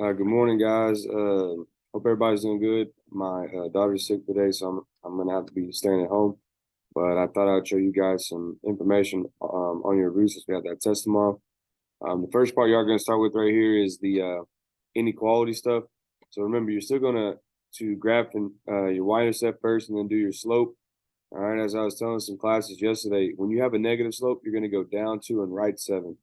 Good morning, guys. Hope everybody's doing good. My daughter's sick today, so I'm gonna have to be staying at home. But I thought I'd show you guys some information on your review since we have that test tomorrow. The first part y'all gonna start with right here is the inequality stuff. So remember, you're still gonna to graph your y-intercept first, and then do your slope. All right, as I was telling some classes yesterday, when you have a negative slope, you're gonna go down 2 and right 7.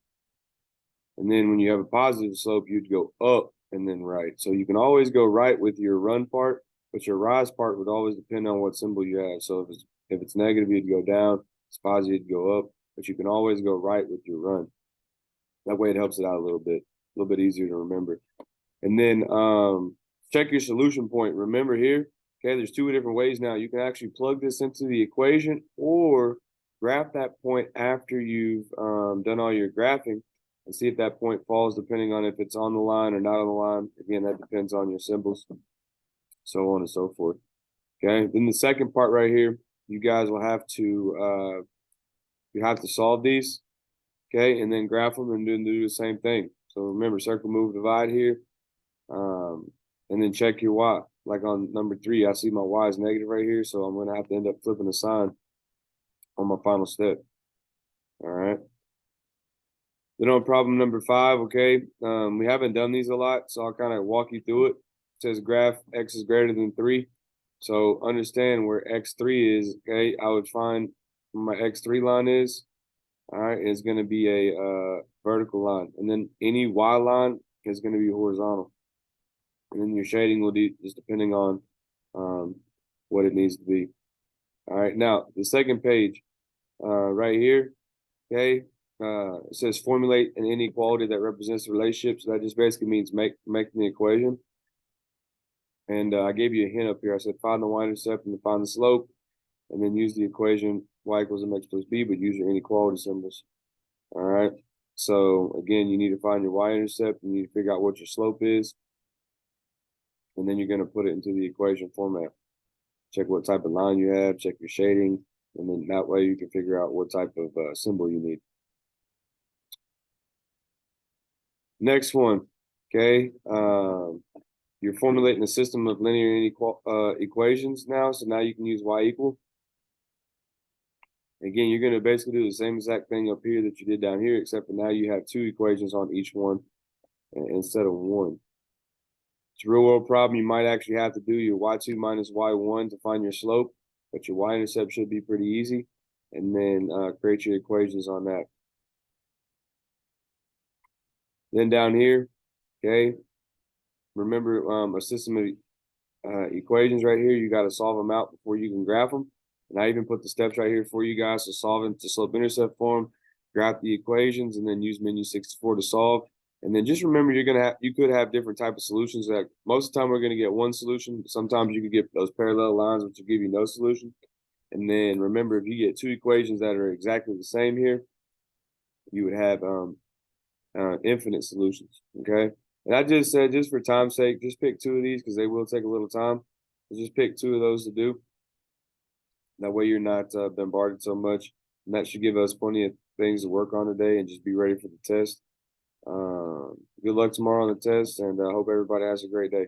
And then when you have a positive slope, you'd go up and then right. So you can always go right with your run part, but your rise part would always depend on what symbol you have. So if it's negative, you'd go down. If it's positive, you'd go up. But you can always go right with your run. That way it helps it out a little bit easier to remember. And then check your solution point. Remember here, okay, there's two different ways now. You can actually plug this into the equation or graph that point after you've done all your graphing and see if that point falls, depending on if it's on the line or not on the line. Again, that depends on your symbols, so on and so forth. Okay, then the second part right here, you guys will have to solve these, okay, and then graph them and then do the same thing. So remember, circle, move, divide here, and then check your y. Like on number 3, I see my y is negative right here, so I'm gonna have to end up flipping the sign on my final step. All right. Then on problem number 5, okay, we haven't done these a lot, so I'll kind of walk you through it. It says graph x is greater than 3. So understand where x3 is, okay? I would find where my x3 line is, all right, is going to be a vertical line. And then any y line is going to be horizontal. And then your shading will be just depending on what it needs to be. All right, now the second page right here, okay, it says formulate an inequality that represents the relationship. So that just basically means making the equation. And I gave you a hint up here. I said find the y-intercept and find the slope, and then use the equation y equals mx plus b, but use your inequality symbols. All right. So again, you need to find your y-intercept. You need to figure out what your slope is, and then you're going to put it into the equation format. Check what type of line you have. Check your shading, and then that way you can figure out what type of symbol you need. Next one, okay. You're formulating a system of linear equations now, so now you can use y equal. Again, you're going to basically do the same exact thing up here that you did down here, except for now you have 2 equations on each one instead of 1. It's a real world problem. You might actually have to do your y2 minus y1 to find your slope, but your y-intercept should be pretty easy. And then create your equations on that. Then down here, okay, remember a system of equations right here. You got to solve them out before you can graph them. And I even put the steps right here for you guys to solve them to slope-intercept form, graph the equations, and then use menu 64 to solve. And then just remember, you could have different type of solutions. That most of the time we're gonna get one solution. Sometimes you could get those parallel lines, which will give you no solution. And then remember, if you get 2 equations that are exactly the same here, you would have infinite solutions. Okay. And I just said, just for time's sake, just pick 2 of these because they will take a little time. So just pick 2 of those to do. That way you're not bombarded so much. And that should give us plenty of things to work on today and just be ready for the test. Good luck tomorrow on the test, and I hope everybody has a great day.